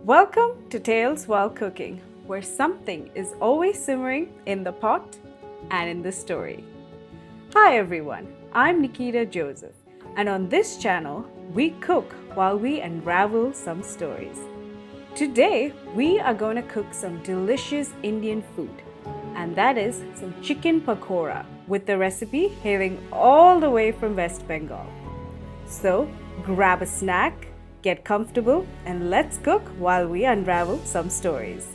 Welcome to Tales While Cooking, where something is always simmering in the pot and in the story. Hi everyone, I'm Nikita Joseph, and on this channel, we cook while we unravel some stories. Today, we are going to cook some delicious Indian food, and that is some chicken pakora with the recipe hailing all the way from West Bengal. So, grab a snack, get comfortable, and let's cook while we unravel some stories.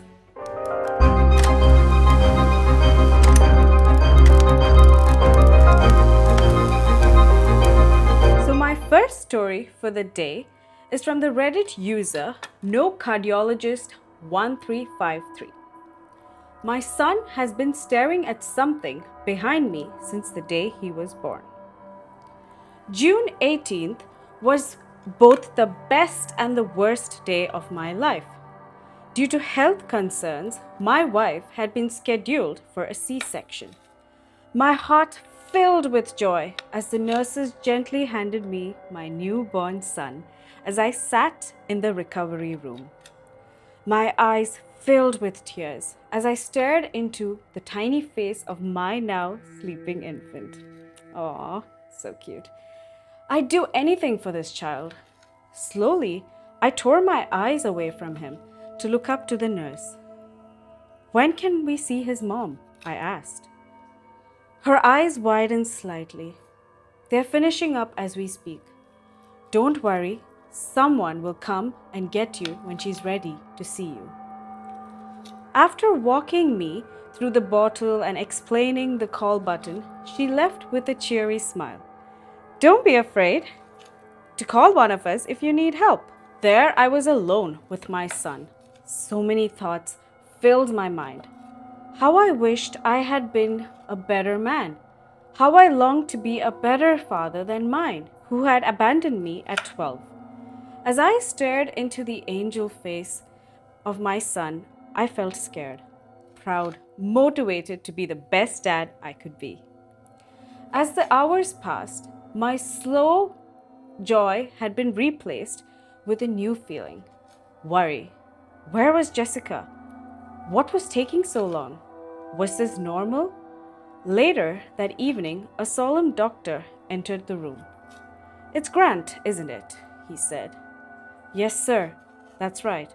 So, my first story for the day is from the Reddit user NoCardiologist1353. My son has been staring at something behind me since the day he was born. June 18th was both the best and the worst day of my life. Due to health concerns, my wife had been scheduled for a C-section. My heart filled with joy as the nurses gently handed me my newborn son as I sat in the recovery room. My eyes filled with tears as I stared into the tiny face of my now sleeping infant. Aw, so cute. I'd do anything for this child. Slowly, I tore my eyes away from him to look up to the nurse. "When can we see his mom?" I asked. Her eyes widened slightly. "They're finishing up as we speak. Don't worry, someone will come and get you when she's ready to see you." After walking me through the bottle and explaining the call button, she left with a cheery smile. "Don't be afraid to call one of us if you need help." There I was alone with my son. So many thoughts filled my mind. How I wished I had been a better man. How I longed to be a better father than mine, who had abandoned me at 12. As I stared into the angel face of my son, I felt scared, proud, motivated to be the best dad I could be. As the hours passed, my slow joy had been replaced with a new feeling. Worry. Where was Jessica? What was taking so long? Was this normal? Later that evening, a solemn doctor entered the room. "It's Grant, isn't it?" he said. "Yes, sir. That's right."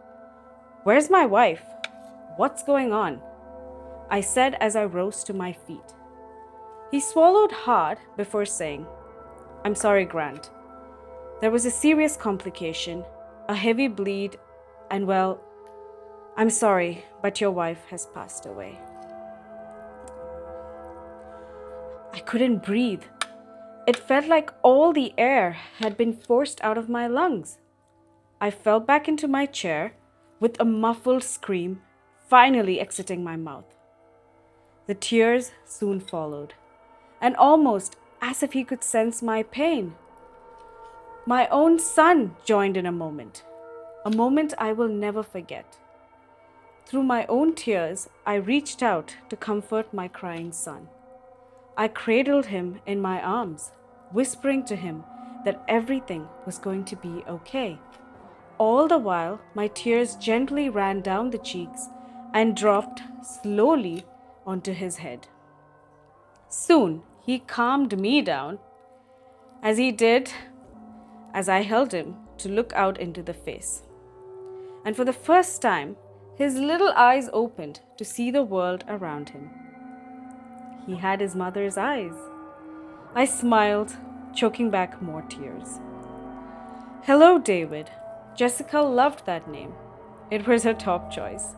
"Where's my wife? What's going on?" I said as I rose to my feet. He swallowed hard before saying, "I'm sorry, Grant. There was a serious complication, a heavy bleed, and well, I'm sorry, but your wife has passed away." I couldn't breathe. It felt like all the air had been forced out of my lungs. I fell back into my chair with a muffled scream finally exiting my mouth. The tears soon followed, and almost as if he could sense my pain. My own son joined in a moment I will never forget. Through my own tears, I reached out to comfort my crying son. I cradled him in my arms, whispering to him that everything was going to be okay. All the while, my tears gently ran down the cheeks and dropped slowly onto his head. Soon, he calmed me down as he did as I held him to look out into the face. And for the first time, his little eyes opened to see the world around him. He had his mother's eyes. I smiled, choking back more tears. "Hello, David." Jessica loved that name. It was her top choice.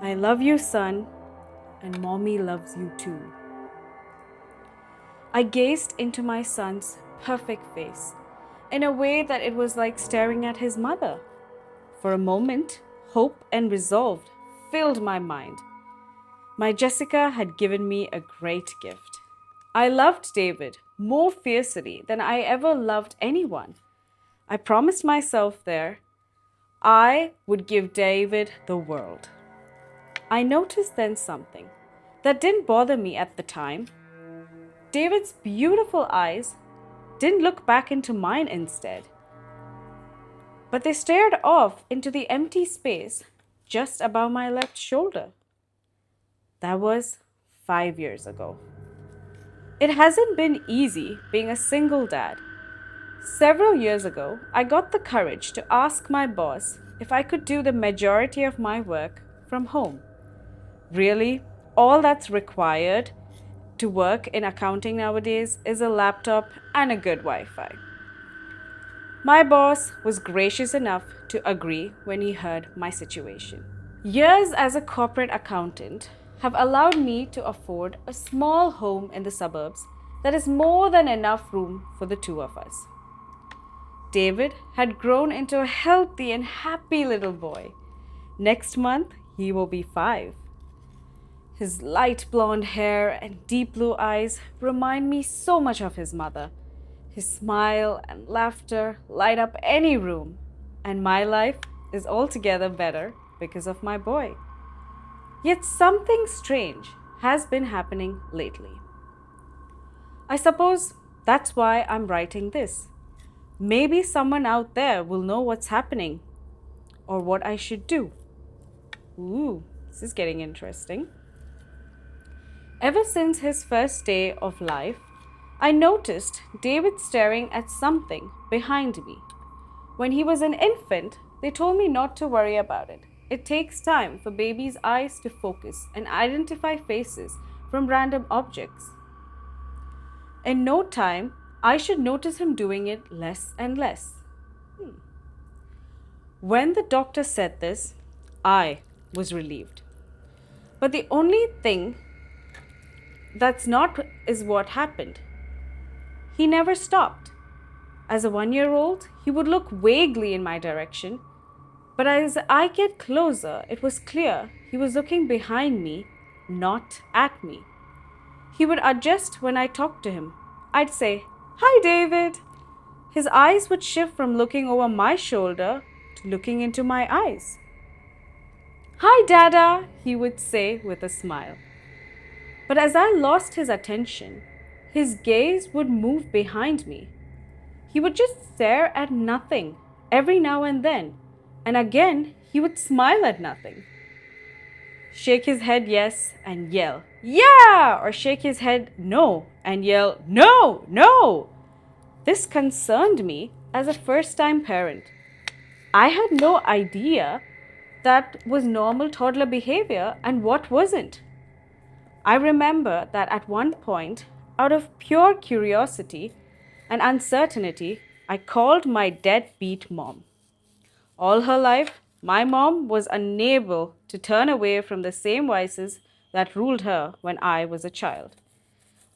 "I love you, son, and Mommy loves you too." I gazed into my son's perfect face in a way that it was like staring at his mother. For a moment, hope and resolve filled my mind. My Jessica had given me a great gift. I loved David more fiercely than I ever loved anyone. I promised myself there I would give David the world. I noticed then something that didn't bother me at the time. David's beautiful eyes didn't look back into mine instead. but they stared off into the empty space just above my left shoulder. That was 5 years ago. It hasn't been easy being a single dad. Several years ago, I got the courage to ask my boss if I could do the majority of my work from home. Really, all that's required to work in accounting nowadays is a laptop and a good Wi Fi. My boss was gracious enough to agree when he heard my situation. Years as a corporate accountant have allowed me to afford a small home in the suburbs that is more than enough room for the two of us. David had grown into a healthy and happy little boy. Next month, he will be 5. His light blonde hair and deep blue eyes remind me so much of his mother. His smile and laughter light up any room, and my life is altogether better because of my boy. Yet something strange has been happening lately. I suppose that's why I'm writing this. Maybe someone out there will know what's happening or what I should do. Ooh, this is getting interesting. Ever since his first day of life, I noticed David staring at something behind me. When he was an infant, they told me not to worry about it. It takes time for babies' eyes to focus and identify faces from random objects. In no time, I should notice him doing it less and less. When the doctor said this, I was relieved. But the only thing that's not is what happened. He never stopped. As a 1-year-old, he would look vaguely in my direction, but as I get closer, it was clear he was looking behind me, not at me. He would adjust when I talked to him. I'd say, "Hi, David." His eyes would shift from looking over my shoulder to looking into my eyes. "Hi, Dada," he would say with a smile. But as I lost his attention, his gaze would move behind me. He would just stare at nothing every now and then, and again he would smile at nothing. Shake his head yes and yell, "Yeah!" or shake his head no and yell, "No, no!" This concerned me as a first-time parent. I had no idea that was normal toddler behavior and what wasn't. I remember that at one point, out of pure curiosity and uncertainty, I called my deadbeat mom. All her life, my mom was unable to turn away from the same vices that ruled her when I was a child.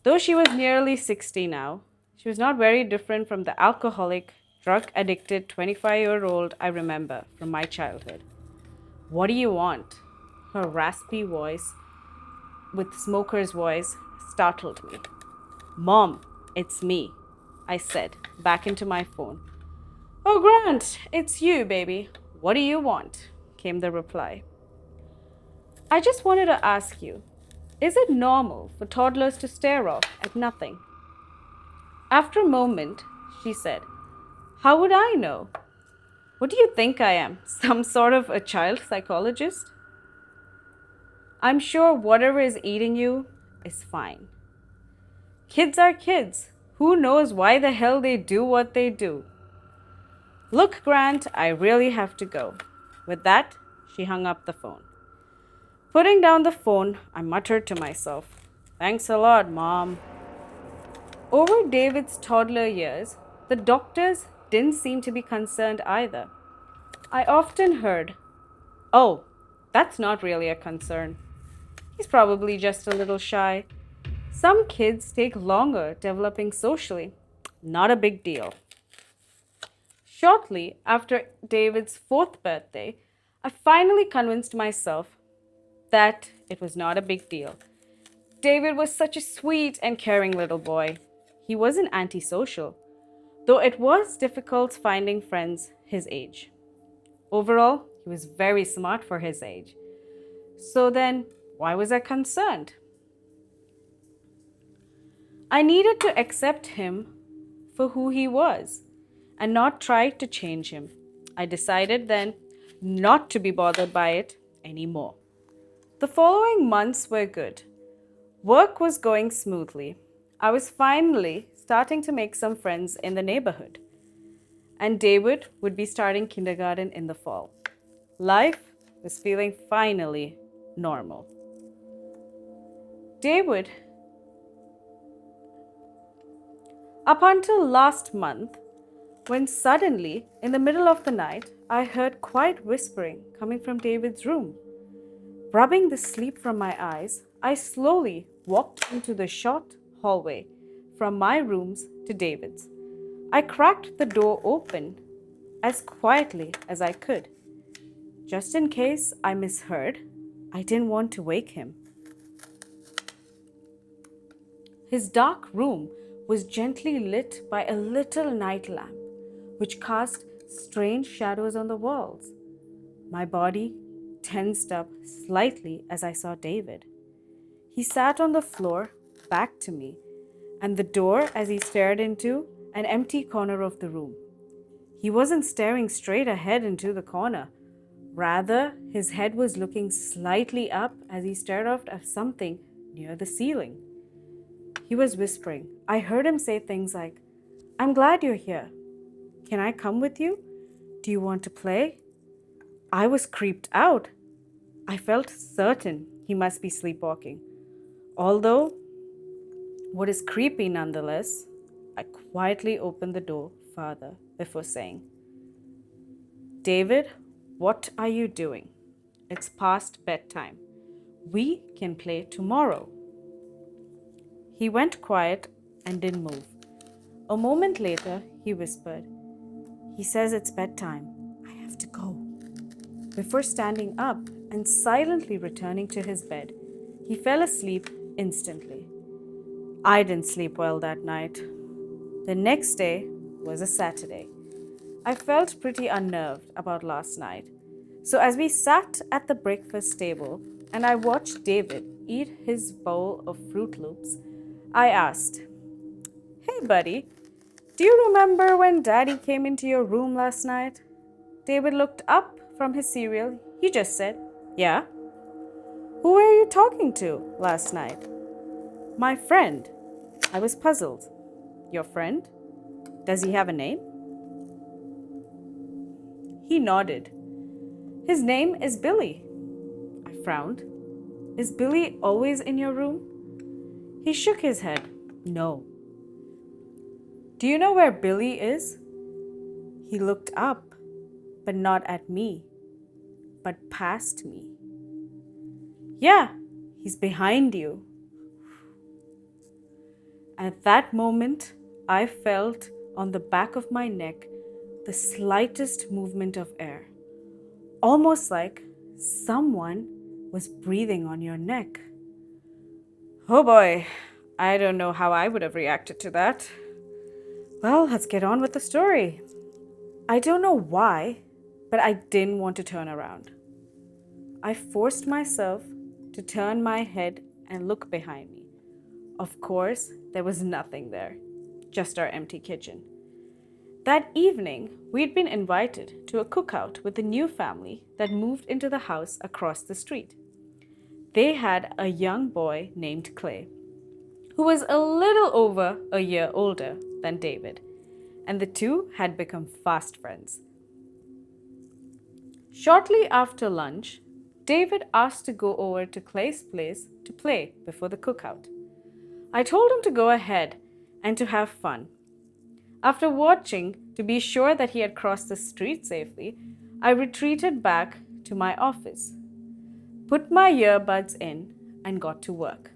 Though she was nearly 60 now, she was not very different from the alcoholic, drug-addicted 25-year-old I remember from my childhood. "What do you want?" Her raspy voice with smoker's voice startled me. "Mom, it's me," I said, back into my phone. "Oh, Grant, it's you, baby. What do you want?" came the reply. "I just wanted to ask you, is it normal for toddlers to stare off at nothing?" After a moment, she said, "How would I know? What do you think I am, some sort of a child psychologist? I'm sure whatever is eating you is fine. Kids are kids. Who knows why the hell they do what they do? Look, Grant, I really have to go." With that, she hung up the phone. Putting down the phone, I muttered to myself, "Thanks a lot, Mom." Over David's toddler years, the doctors didn't seem to be concerned either. I often heard, "Oh, that's not really a concern. He's probably just a little shy. Some kids take longer developing socially. Not a big deal." Shortly after David's 4th birthday, I finally convinced myself that it was not a big deal. David was such a sweet and caring little boy. He wasn't antisocial, though it was difficult finding friends his age. Overall, he was very smart for his age. So then, why was I concerned? I needed to accept him for who he was and not try to change him. I decided then not to be bothered by it anymore. The following months were good. Work was going smoothly. I was finally starting to make some friends in the neighborhood. And David would be starting kindergarten in the fall. Life was feeling finally normal. David, up until last month, when suddenly, in the middle of the night, I heard quiet whispering coming from David's room. Rubbing the sleep from my eyes, I slowly walked into the short hallway from my rooms to David's. I cracked the door open as quietly as I could. Just in case I misheard, I didn't want to wake him. His dark room was gently lit by a little night lamp, which cast strange shadows on the walls. My body tensed up slightly as I saw David. He sat on the floor, back to me, and the door as he stared into an empty corner of the room. He wasn't staring straight ahead into the corner. Rather, his head was looking slightly up as he stared off at something near the ceiling. He was whispering. I heard him say things like, "I'm glad you're here. Can I come with you? Do you want to play?" I was creeped out. I felt certain he must be sleepwalking. Although, what is creepy nonetheless, I quietly opened the door further before saying, "David, what are you doing? It's past bedtime. We can play tomorrow." He went quiet and didn't move. A moment later, he whispered, "He says it's bedtime. I have to go." Before standing up and silently returning to his bed, he fell asleep instantly. I didn't sleep well that night. The next day was a Saturday. I felt pretty unnerved about last night. So as we sat at the breakfast table and I watched David eat his bowl of Fruit Loops, I asked, "Hey buddy, do you remember when Daddy came into your room last night?" David looked up from his cereal. He just said, "Yeah." "Who were you talking to last night?" "My friend." I was puzzled. "Your friend? Does he have a name?" He nodded. "His name is Billy." I frowned. "Is Billy always in your room?" He shook his head. "No." "Do you know where Billy is?" He looked up, but not at me, but past me. "Yeah, he's behind you." At that moment, I felt on the back of my neck the slightest movement of air, almost like someone was breathing on your neck. Oh boy, I don't know how I would have reacted to that. Well, let's get on with the story. I don't know why, but I didn't want to turn around. I forced myself to turn my head and look behind me. Of course, there was nothing there, just our empty kitchen. That evening, we'd been invited to a cookout with a new family that moved into the house across the street. They had a young boy named Clay, who was a little over a year older than David, and the two had become fast friends. Shortly after lunch, David asked to go over to Clay's place to play before the cookout. I told him to go ahead and to have fun. After watching to be sure that he had crossed the street safely, I retreated back to my office, put my earbuds in, and got to work.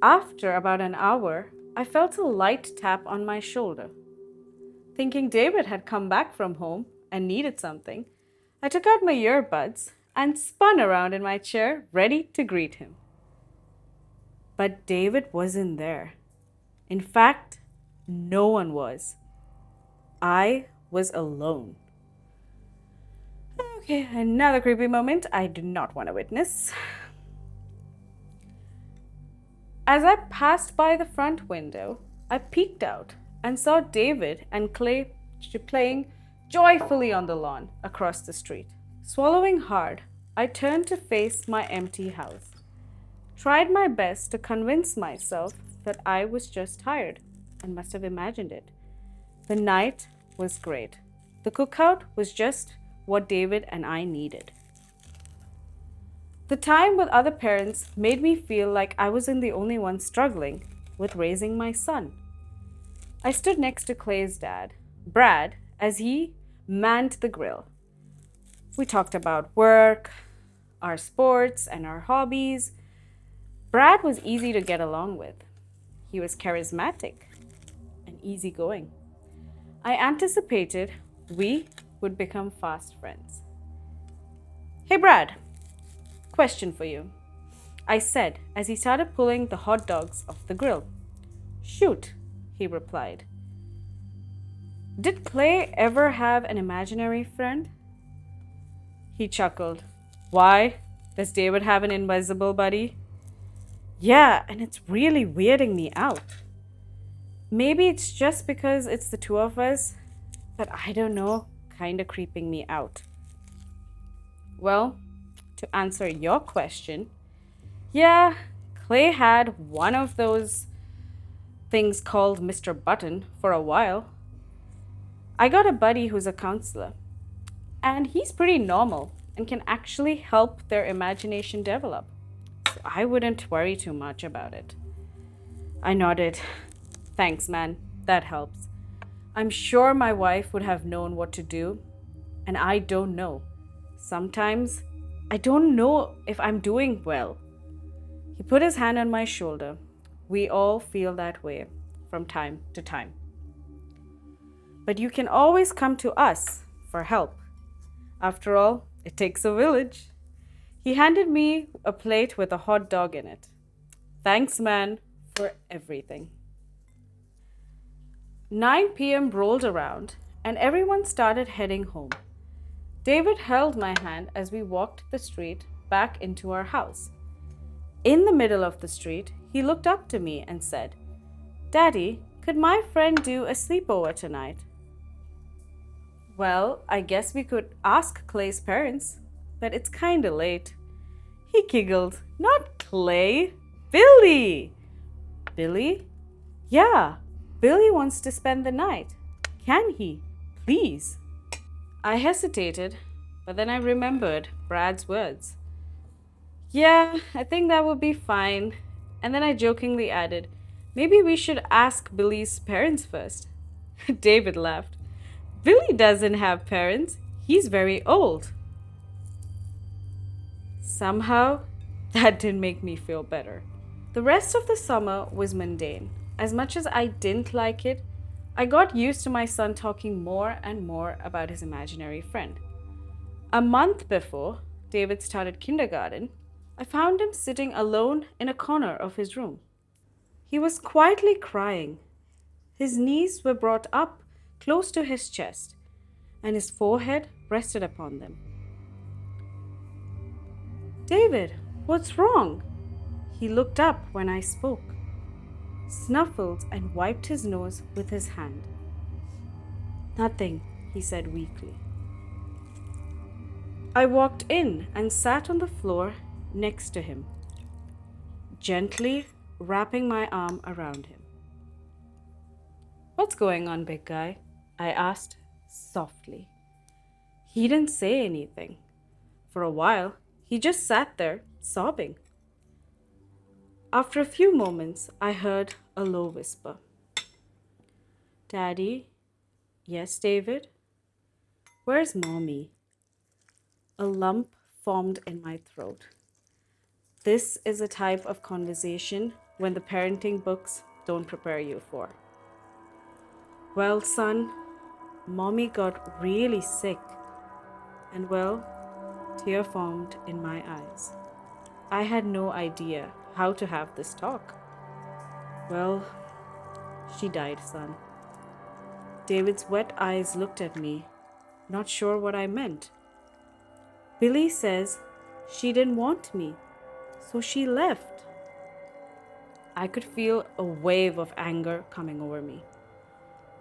After about an hour, I felt a light tap on my shoulder. Thinking David had come back from home and needed something, I took out my earbuds and spun around in my chair, ready to greet him. But David wasn't there. In fact, no one was. I was alone. Okay, another creepy moment I do not want to witness. As I passed by the front window, I peeked out and saw David and Clay playing joyfully on the lawn across the street. Swallowing hard, I turned to face my empty house. Tried my best to convince myself that I was just tired and must have imagined it. The night was great. The cookout was just what David and I needed. The time with other parents made me feel like I wasn't the only one struggling with raising my son. I stood next to Clay's dad, Brad, as he manned the grill. We talked about work, our sports, and our hobbies. Brad was easy to get along with. He was charismatic and easygoing. I anticipated we would become fast friends. Hey, Brad, question for you, I said as he started pulling the hot dogs off the grill. Shoot, he replied. Did Clay ever have an imaginary friend? He chuckled. Why? Does David have an invisible buddy? Yeah, and it's really weirding me out. Maybe it's just because it's the two of us, but I don't know, kinda creeping me out. Well, to answer your question, yeah, Clay had one of those things called Mr. Button for a while. I got a buddy who's a counselor, and he's pretty normal and can actually help their imagination develop. So I wouldn't worry too much about it. I nodded. Thanks, man. That helps. I'm sure my wife would have known what to do, and I don't know. Sometimes I don't know if I'm doing well. He put his hand on my shoulder. We all feel that way from time to time. But you can always come to us for help. After all, it takes a village. He handed me a plate with a hot dog in it. Thanks, man, for everything. 9 p.m. rolled around and everyone started heading home. David held my hand as we walked the street back into our house. In the middle of the street, he looked up to me and said, Daddy, could my friend do a sleepover tonight? Well, I guess we could ask Clay's parents, but it's kinda late. He giggled. Not Clay, Billy. Billy? Yeah, Billy wants to spend the night. Can he? Please. I hesitated, but then I remembered Brad's words. Yeah, I think that would be fine. And then I jokingly added, maybe we should ask Billy's parents first. David laughed. Billy doesn't have parents. He's very old. Somehow, that didn't make me feel better. The rest of the summer was mundane. As much as I didn't like it, I got used to my son talking more and more about his imaginary friend. A month before David started kindergarten, I found him sitting alone in a corner of his room. He was quietly crying. His knees were brought up close to his chest, and his forehead rested upon them. David, what's wrong? He looked up when I spoke, snuffled and wiped his nose with his hand. Nothing, he said weakly. I walked in and sat on the floor next to him, gently wrapping my arm around him. What's going on, big guy? I asked softly. He didn't say anything. For a while, he just sat there, sobbing. After a few moments, I heard a low whisper. Daddy? Yes, David? Where's Mommy? A lump formed in my throat. This is a type of conversation when the parenting books don't prepare you for. Well, son, Mommy got really sick, and well, tear formed in my eyes. I had no idea how to have this talk. Well, she died, son. David's wet eyes looked at me, not sure what I meant. Billy says she didn't want me, so she left. I could feel a wave of anger coming over me.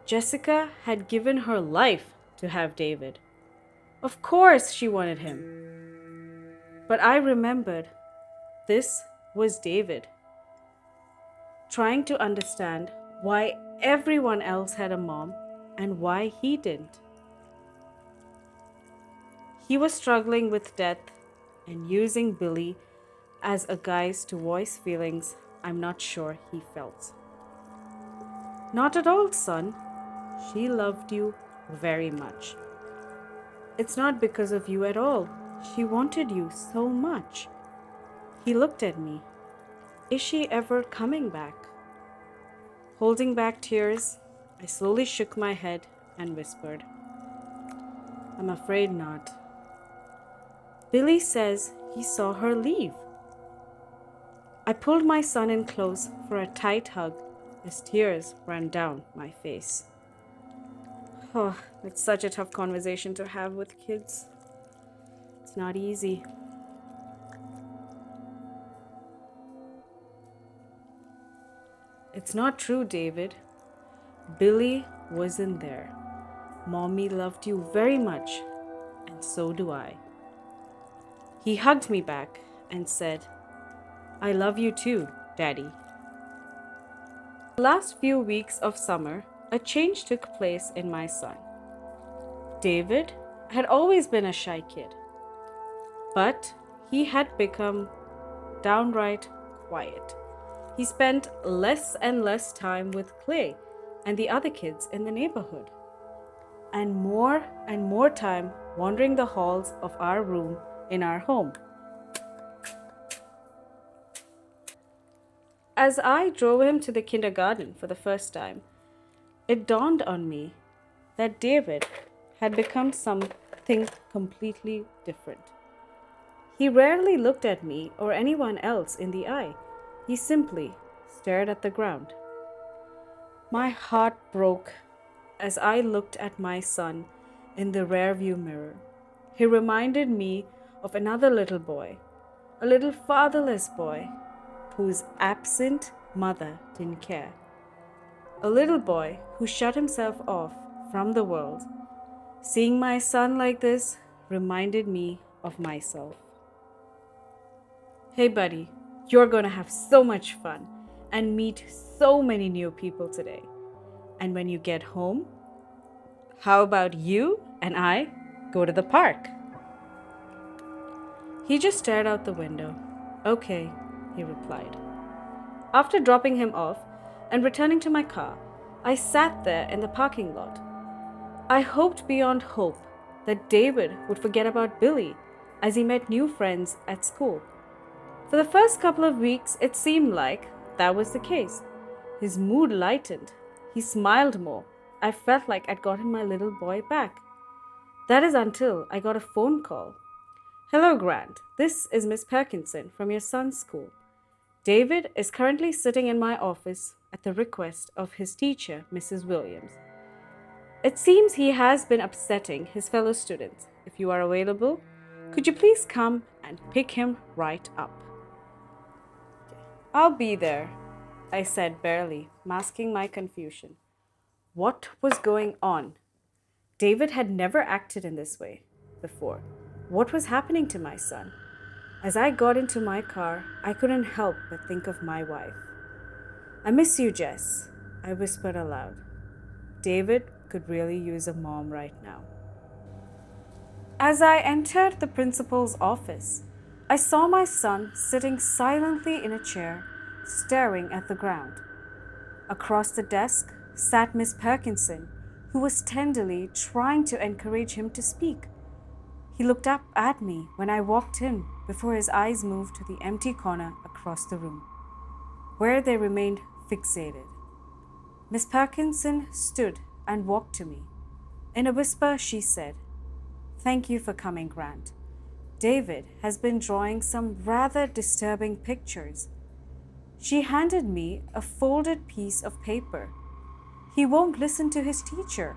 Jessica had given her life to have David. Of course, she wanted him. But I remembered this was David, trying to understand why everyone else had a mom and why he didn't. He was struggling with death and using Billy as a guise to voice feelings I'm not sure he felt. Not at all, son. She loved you very much. It's not because of you at all. She wanted you so much. He looked at me. Is she ever coming back? Holding back tears, I slowly shook my head and whispered, I'm afraid not. Billy says he saw her leave. I pulled my son in close for a tight hug as tears ran down my face. Oh, it's such a tough conversation to have with kids. It's not easy. It's not true, David. Billy wasn't there. Mommy loved you very much, and so do I. He hugged me back and said, I love you too, Daddy. The last few weeks of summer, a change took place in my son. David had always been a shy kid, but he had become downright quiet. He spent less and less time with Clay and the other kids in the neighborhood, and more time wandering the halls of our room in our home. As I drove him to the kindergarten for the first time, it dawned on me that David had become something completely different. He rarely looked at me or anyone else in the eye. He simply stared at the ground. My heart broke as I looked at my son in the rearview mirror. He reminded me of another little boy, a little fatherless boy whose absent mother didn't care. A little boy who shut himself off from the world. Seeing my son like this reminded me of myself. Hey buddy, you're gonna have so much fun and meet so many new people today. And when you get home, how about you and I go to the park? He just stared out the window. Okay, he replied. After dropping him off and returning to my car, I sat there in the parking lot. I hoped beyond hope that David would forget about Billy as he met new friends at school. For the first couple of weeks, it seemed like that was the case. His mood lightened. He smiled more. I felt like I'd gotten my little boy back. That is until I got a phone call. Hello, Grant. This is Miss Perkinson from your son's school. David is currently sitting in my office at the request of his teacher, Mrs. Williams. It seems he has been upsetting his fellow students. If you are available, could you please come and pick him right up? I'll be there, I said barely, masking my confusion. What was going on? David had never acted in this way before. What was happening to my son? As I got into my car, I couldn't help but think of my wife. I miss you, Jess, I whispered aloud. David could really use a mom right now. As I entered the principal's office, I saw my son sitting silently in a chair, staring at the ground. Across the desk sat Miss Perkinson, who was tenderly trying to encourage him to speak. He looked up at me when I walked in before his eyes moved to the empty corner across the room, where they remained fixated. Miss Perkinson stood and walked to me. In a whisper, she said, "Thank you for coming, Grant. David has been drawing some rather disturbing pictures." She handed me a folded piece of paper. He won't listen to his teacher.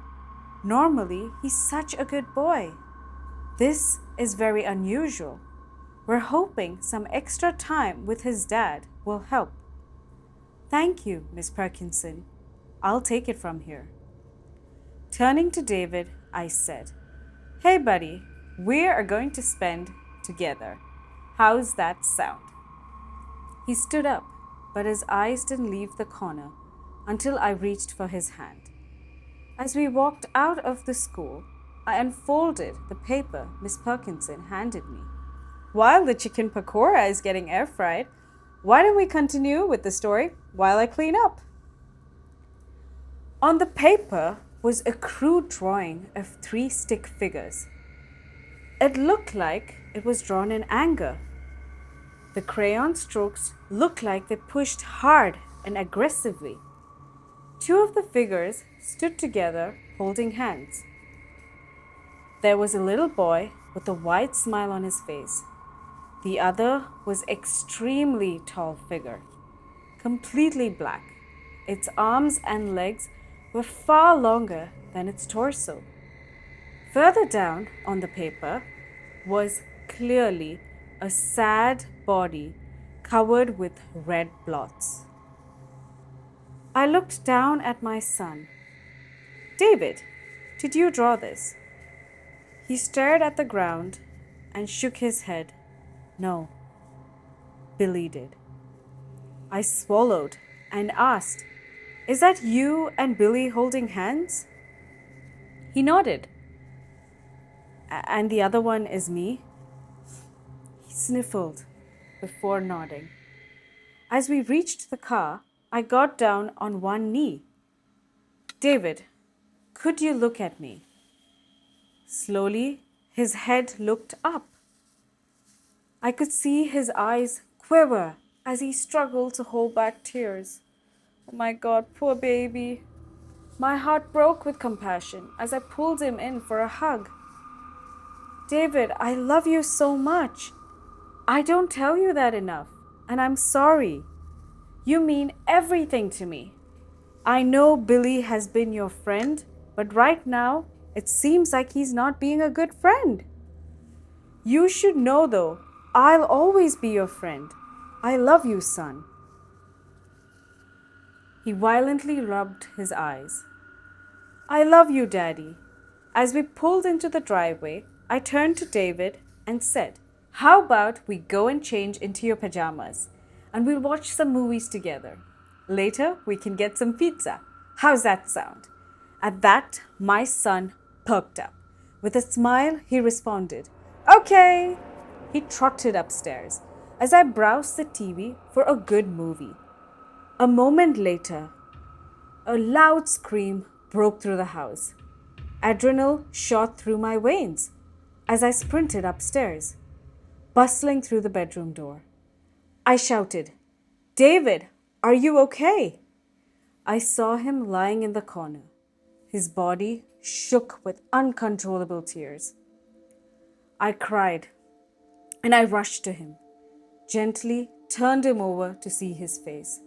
Normally, he's such a good boy. This is very unusual. We're hoping some extra time with his dad will help. Thank you, Miss Perkinson. I'll take it from here. Turning to David, I said. Hey, buddy, we are going to spend together. How's that sound? He stood up, but his eyes didn't leave the corner until I reached for his hand. As we walked out of the school, I unfolded the paper Miss Perkinson handed me. While the chicken pakora is getting air fried, why don't we continue with the story while I clean up? On the paper was a crude drawing of 3 stick figures. It looked like it was drawn in anger. The crayon strokes looked like they pushed hard and aggressively. 2 of the figures stood together holding hands. There was a little boy with a wide smile on his face. The other was an extremely tall figure, completely black. Its arms and legs were far longer than its torso. Further down on the paper was clearly a sad body covered with red blots. I looked down at my son. David, did you draw this? He stared at the ground and shook his head. No, Billy did. I swallowed and asked, Is that you and Billy holding hands? He nodded. And the other one is me? He sniffled before nodding. As we reached the car, I got down on one knee. David, could you look at me? Slowly, his head looked up. I could see his eyes quiver as he struggled to hold back tears. Oh my God, poor baby. My heart broke with compassion as I pulled him in for a hug. David, I love you so much. I don't tell you that enough, and I'm sorry. You mean everything to me. I know Billy has been your friend, but right now it seems like he's not being a good friend. You should know though, I'll always be your friend. I love you, son. He violently rubbed his eyes. I love you, Daddy. As we pulled into the driveway, I turned to David and said, How about we go and change into your pajamas and we'll watch some movies together. Later, we can get some pizza. How's that sound? At that, my son perked up. With a smile, he responded, Okay. He trotted upstairs as I browsed the TV for a good movie. A moment later, a loud scream broke through the house. Adrenaline shot through my veins as I sprinted upstairs, bustling through the bedroom door. I shouted, David, are you okay? I saw him lying in the corner. His body shook with uncontrollable tears. I cried and I rushed to him, gently turned him over to see his face.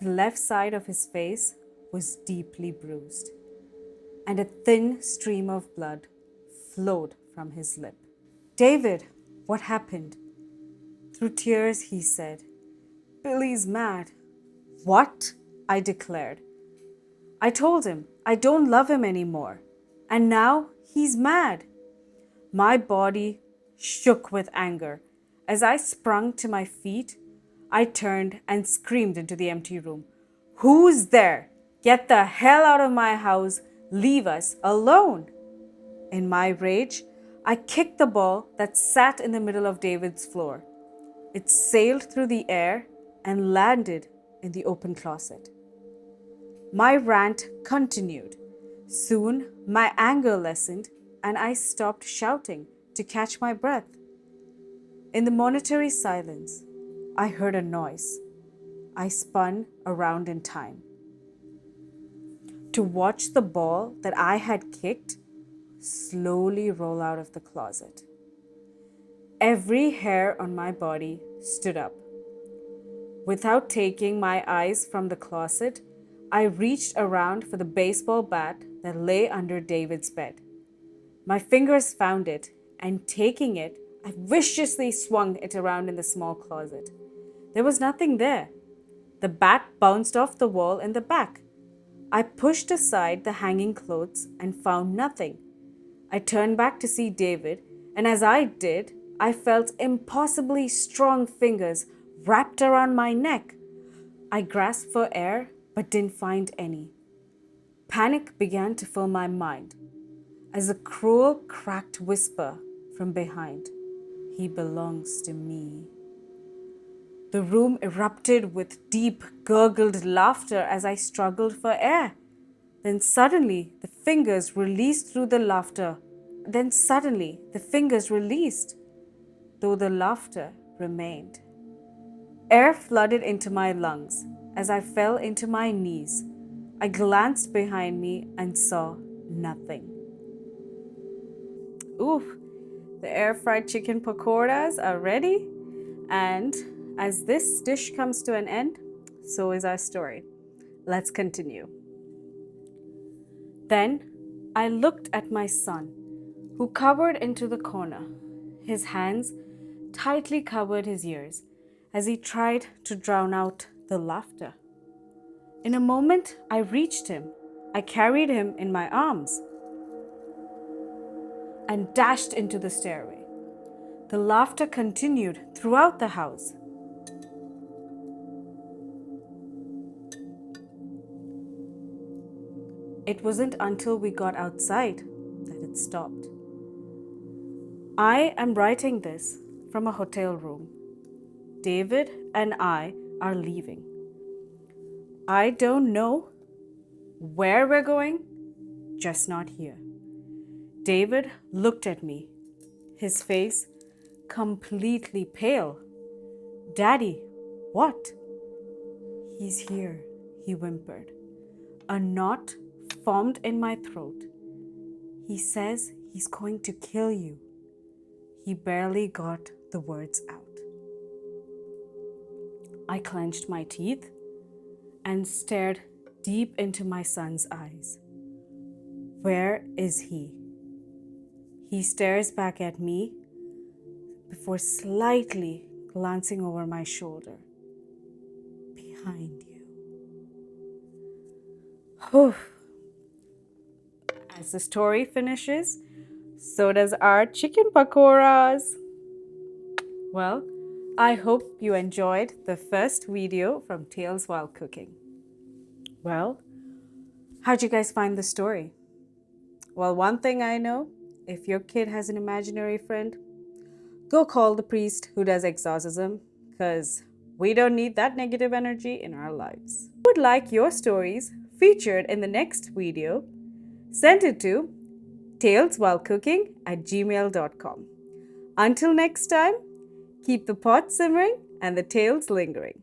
The left side of his face was deeply bruised, and a thin stream of blood flowed from his lip. David, what happened? Through tears, he said, Billy's mad. What? I declared. I told him I don't love him anymore, and now he's mad. My body shook with anger. As I sprung to my feet, I turned and screamed into the empty room. Who's there? Get the hell out of my house. Leave us alone. In my rage, I kicked the ball that sat in the middle of David's floor. It sailed through the air and landed in the open closet. My rant continued. Soon, my anger lessened and I stopped shouting to catch my breath. In the momentary silence, I heard a noise. I spun around in time to watch the ball that I had kicked slowly roll out of the closet. Every hair on my body stood up. Without taking my eyes from the closet, I reached around for the baseball bat that lay under David's bed. My fingers found it, and taking it, I viciously swung it around in the small closet. There was nothing there. The bat bounced off the wall in the back. I pushed aside the hanging clothes and found nothing. I turned back to see David, and as I did, I felt impossibly strong fingers wrapped around my neck. I grasped for air but didn't find any. Panic began to fill my mind as a cruel, cracked whisper from behind. He belongs to me. The room erupted with deep, gurgled laughter as I struggled for air. Then suddenly, the fingers released through the laughter. Then suddenly, the fingers released, though the laughter remained. Air flooded into my lungs as I fell into my knees. I glanced behind me and saw nothing. Oof, the air fried chicken pakoras are ready. And as this dish comes to an end, so is our story. Let's continue. Then I looked at my son, who cowered into the corner. His hands tightly covered his ears as he tried to drown out the laughter. In a moment, I reached him. I carried him in my arms and dashed into the stairway. The laughter continued throughout the house. It wasn't until we got outside that it stopped. I am writing this from a hotel room. David and I are leaving. I don't know where we're going, just not here. David looked at me, his face completely pale. Daddy, what? He's here, he whimpered. A knot formed in my throat. He says he's going to kill you. He barely got the words out. I clenched my teeth and stared deep into my son's eyes. Where is he? He stares back at me before slightly glancing over my shoulder. Behind you. Whew. As the story finishes, so does our chicken pakoras. Well, I hope you enjoyed the first video from Tales While Cooking. Well, how'd you guys find the story? Well, one thing I know, if your kid has an imaginary friend, go call the priest who does exorcism, because we don't need that negative energy in our lives. If you would like your stories featured in the next video, send it to taleswhilecooking@gmail.com. Until next time, keep the pot simmering and the tales lingering.